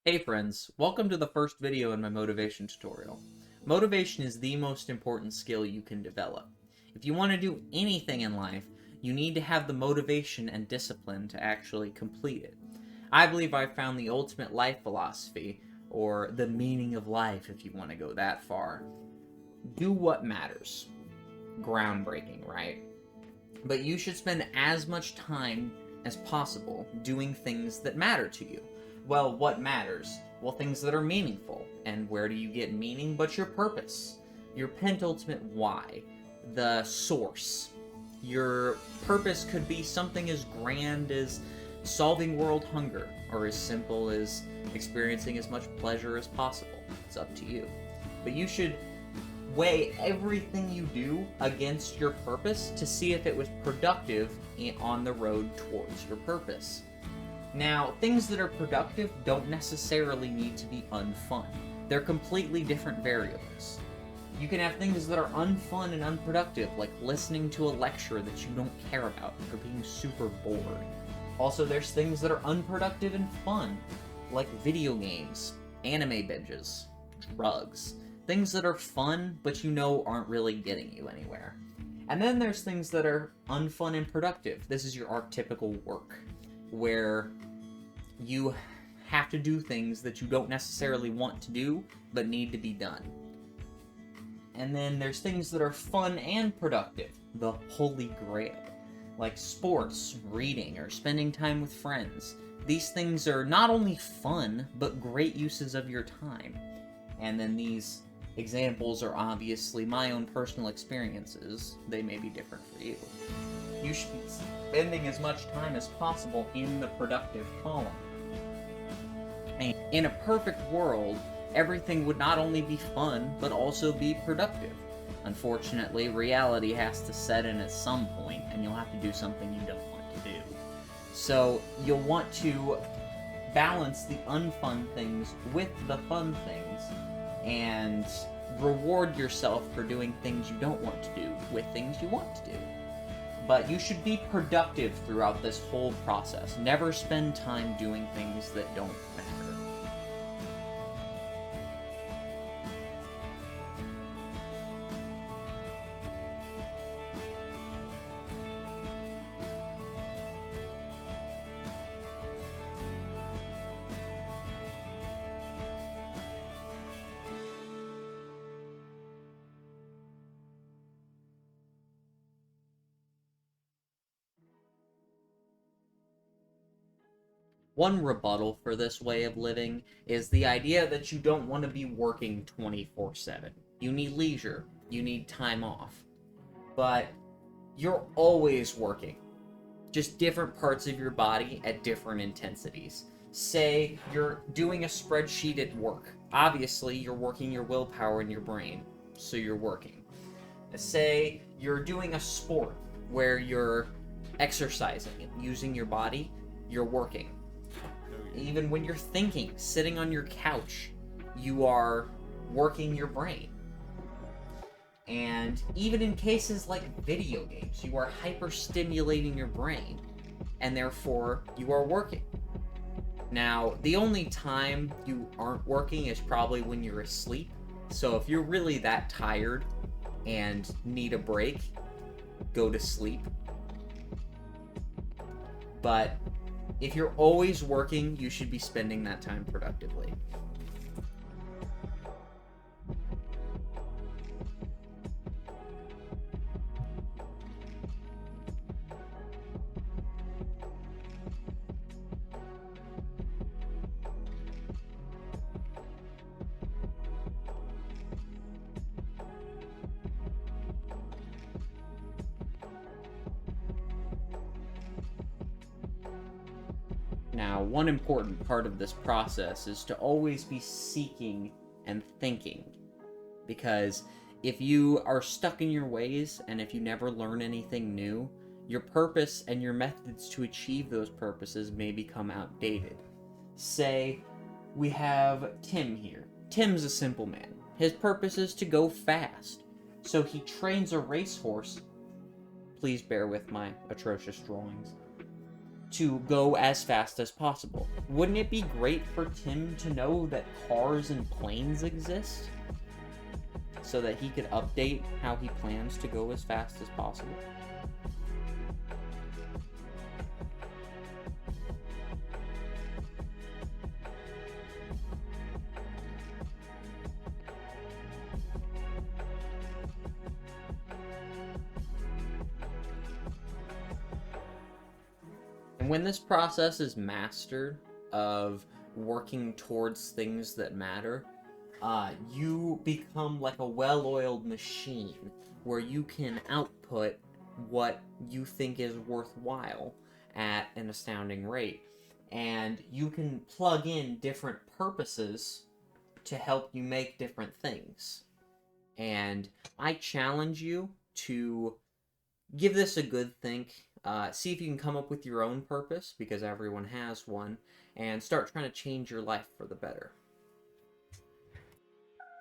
Hey friends, welcome to the first video in my motivation tutorial. Motivation is the most important skill you can develop. If you want to do anything in life, you need to have the motivation and discipline to actually complete it. I believe I've found the ultimate life philosophy, or the meaning of life if you want to go that far. Do what matters. Groundbreaking, right? But you should spend as much time as possible doing things that matter to you. Well, what matters? Well, things that are meaningful. And where do you get meaning but your purpose? Your penultimate why. The source. Your purpose could be something as grand as solving world hunger, or as simple as experiencing as much pleasure as possible. It's up to you. But you should weigh everything you do against your purpose to see if it was productive on the road towards your purpose. Now, things that are productive don't necessarily need to be unfun. They're completely different variables. You can have things that are unfun and unproductive, like listening to a lecture that you don't care about or being super bored. Also, there's things that are unproductive and fun, like video games, anime binges, drugs. Things that are fun, but you know aren't really getting you anywhere. And then there's things that are unfun and productive. This is your archetypical work, where you have to do things that you don't necessarily want to do, but need to be done. And then there's things that are fun and productive, the holy grail, like sports, reading, or spending time with friends. These things are not only fun, but great uses of your time. And then these examples are obviously my own personal experiences. They may be different for you. You should be spending as much time as possible in the productive column. And in a perfect world, everything would not only be fun, but also be productive. Unfortunately, reality has to set in at some point, and you'll have to do something you don't want to do. So, you'll want to balance the unfun things with the fun things, and reward yourself for doing things you don't want to do with things you want to do. But you should be productive throughout this whole process. Never spend time doing things that don't matter. One rebuttal for this way of living is the idea that you don't want to be working 24/7. You need leisure. You need time off. But you're always working. Just different parts of your body at different intensities. Say you're doing a spreadsheet at work. Obviously, you're working your willpower in your brain, so you're working. Say you're doing a sport where you're exercising and using your body, you're working. Even when you're thinking, sitting on your couch, you are working your brain. And even in cases like video games, you are hyper-stimulating your brain, and therefore you are working. Now, the only time you aren't working is probably when you're asleep. So if you're really that tired and need a break, go to sleep. But if you're always working, you should be spending that time productively. Now, one important part of this process is to always be seeking and thinking. Because if you are stuck in your ways, and if you never learn anything new, your purpose and your methods to achieve those purposes may become outdated. Say, we have Tim here. Tim's a simple man. His purpose is to go fast. So he trains a racehorse. Please bear with my atrocious drawings. to go as fast as possible. Wouldn't it be great for Tim to know that cars and planes exist? So that he could update how he plans to go as fast as possible? And when this process is mastered of working towards things that matter, you become like a well-oiled machine where you can output what you think is worthwhile at an astounding rate. And you can plug in different purposes to help you make different things. And I challenge you to give this a good think. See if you can come up with your own purpose, because everyone has one, and start trying to change your life for the better.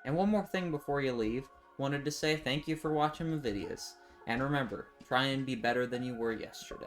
And one more thing before you leave, wanted to say thank you for watching my videos. And remember, try and be better than you were yesterday.